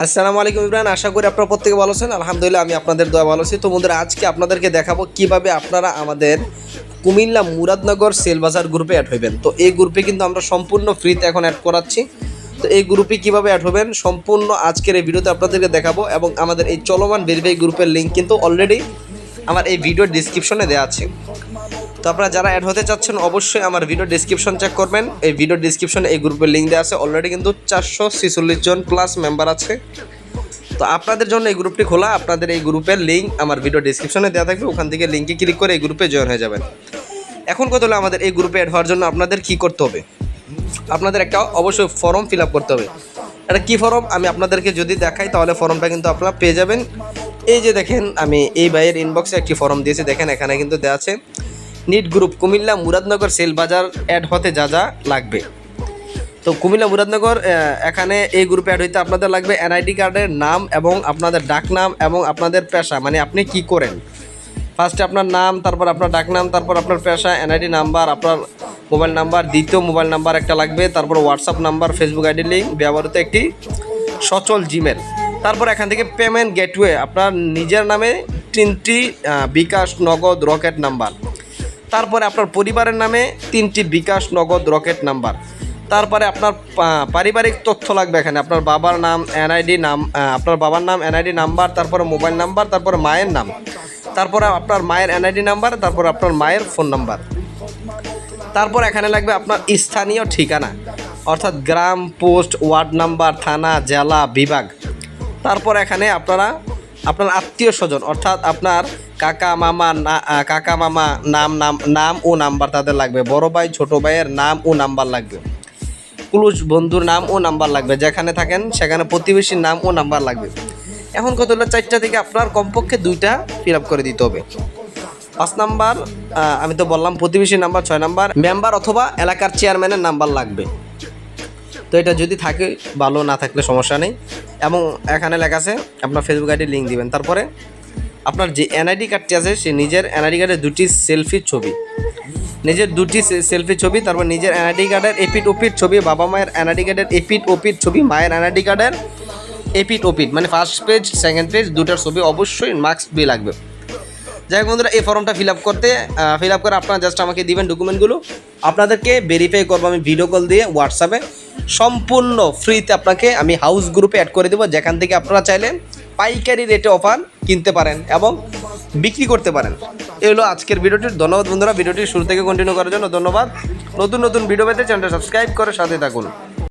আসসালামু আলাইকুম ইমরান, আশা করি আপনারা প্রত্যেকে ভালো আছেন। আলহামদুলিল্লাহ আমি আপনাদের দোয়া ভালো আছি। তো বন্ধুরা, আজকে আপনাদেরকে দেখাবো কিভাবে আপনারা আমাদের কুমিল্লা মুরাদনগর সেলবাজার গ্রুপে অ্যাড হবেন। তো এই গ্রুপে কিন্তু আমরা সম্পূর্ণ ফ্রিতে এখন অ্যাড করাচ্ছি। তো এই গ্রুপে কিভাবে অ্যাড হবেন সম্পূর্ণ আজকের এই ভিডিওতে আপনাদেরকে দেখাবো, এবং আমাদের এই চলমান ভেরিফাই গ্রুপের লিঙ্ক কিন্তু অলরেডি আমার এই ভিডিওর ডিসক্রিপশনে দেওয়া আছে। তো আপনারা যারা অ্যাড হতে চাচ্ছেন অবশ্যই আমার ভিডিও ডিসক্রিপশন চেক করবেন। এই ভিডিও ডিসক্রিপশনে এই গ্রুপের লিঙ্ক দেওয়া আছে। অলরেডি কিন্তু 446 জন প্লাস মেম্বার আছে। তো আপনাদের জন্য এই গ্রুপটি খোলা। আপনাদের এই গ্রুপের লিঙ্ক আমার ভিডিও ডিসক্রিপশনে দেওয়া থাকবে, ওখান থেকে লিঙ্কে ক্লিক করে এই গ্রুপে জয়েন হয়ে যাবেন। এখন কথা হলো, আমাদের এই গ্রুপে অ্যাড হওয়ার জন্য আপনাদের কী করতে হবে? আপনাদের একটা অবশ্যই ফর্ম ফিল আপ করতে হবে। এটা কী ফর্ম আমি আপনাদেরকে যদি দেখাই তাহলে ফর্মটা কিন্তু আপনারা পেয়ে যাবেন। এই যে দেখেন, আমি এই ভাইয়ের ইনবক্সে একটি ফর্ম দিয়েছি, দেখেন এখানে কিন্তু দেওয়া আছে নিট গ্রুপ কুমিল্লা মুরাদনগর সেল বাজার অ্যাড হতে যা যা লাগবে। তো কুমিল্লা মুরাদনগর এখানে এই গ্রুপে অ্যাড হইতে আপনাদের লাগবে এনআইডি কার্ডের নাম এবং আপনাদের ডাকনাম এবং আপনাদের পেশা, মানে আপনি কি করেন। ফার্স্টে আপনার নাম, তারপর আপনার ডাকনাম, তারপর আপনার পেশা, এনআইডি নাম্বার, আপনার মোবাইল নাম্বার, দ্বিতীয় মোবাইল নাম্বার একটা লাগবে, তারপর WhatsApp number, Facebook ID link, ব্যবহৃত একটি সচল জিমেল। তারপর এখান থেকে পেমেন্ট গেটওয়ে, আপনার নিজের নামে 3টি বিকাশ, নগদ, রকেট নাম্বার। তারপরে আপনার পরিবারের নামে 3টি বিকাশ, নগদ, রকেট নাম্বার। তারপরে আপনার পারিবারিক তথ্য লাগবে এখানে, আপনার বাবার নাম, এনআইডি নাম, আপনার বাবার নাম, এনআইডি নাম্বার, তারপরে মোবাইল নাম্বার, তারপরে মায়ের নাম, তারপরে আপনার মায়ের এনআইডি নাম্বার, তারপর আপনার মায়ের ফোন নাম্বার। তারপর এখানে লাগবে আপনার স্থানীয় ঠিকানা, অর্থাৎ গ্রাম, পোস্ট, ওয়ার্ড নাম্বার, থানা, জেলা, বিভাগ। তারপর এখানে আপনার আত্মীয় স্বজন, অর্থাৎ আপনার কাকা মামা নাম ও নাম্বার তাদের লাগবে। বড় ভাই ছোটো ভাইয়ের নাম ও নাম্বার লাগবে। ক্লোজ বন্ধুর নাম ও নাম্বার লাগবে, যেখানে থাকেন সেখানে প্রতিবেশীর নাম ও নাম্বার লাগবে। এখন কত হলো, 4টা থেকে আপনার কমপক্ষে 2টা ফিল আপ করে দিতে হবে। 5 নাম্বার আমি তো বললাম প্রতিবেশীর নাম্বার, 6 নাম্বার মেম্বার অথবা এলাকার চেয়ারম্যানের নাম্বার লাগবে। তো এটা যদি থাকে ভালো, না থাকলে সমস্যা নেই। এবং এখানে লেখা আছে আপনার ফেসবুক আইডি লিঙ্ক দিবেন। তারপরে আপনার যে এনআইডি কার্ডটি আছে সে নিজের এনআইডি কার্ডের 2টি সেলফি ছবি, নিজের 2টি সেলফি ছবি, তারপর নিজের এনআইডি কার্ডের এপিট ওপিট ছবি, বাবা মায়ের এনআইডি কার্ডের এপিট ওপিট ছবি, মায়ের এনআইডি কার্ডের এপিট ওপিট, মানে ফার্স্ট পেজ সেকেন্ড পেজ 2টার ছবি অবশ্যই মার্কস বি লাগবে। যাই হোক বন্ধুরা, এই ফর্মটা ফিল আপ করে আপনারা জাস্ট আমাকে দিবেন ডকুমেন্টগুলো। আপনাদেরকে ভেরিফাই করবো আমি ভিডিও কল দিয়ে হোয়াটসঅ্যাপে, সম্পূর্ণ ফ্রিতে আপনাকে আমি হাউস গ্রুপে অ্যাড করে দেবো, যেখান থেকে আপনারা চাইলে পাইকারি রেটে অফার কিনতে পারেন এবং বিক্রি করতে পারেন। এই হলো আজকের ভিডিওটির। ধন্যবাদ বন্ধুরা, ভিডিওটি শুরু থেকে কন্টিনিউ করার জন্য ধন্যবাদ। নতুন ভিডিও পেতে চ্যানেলটা সাবস্ক্রাইব করে সাথে থাকুন।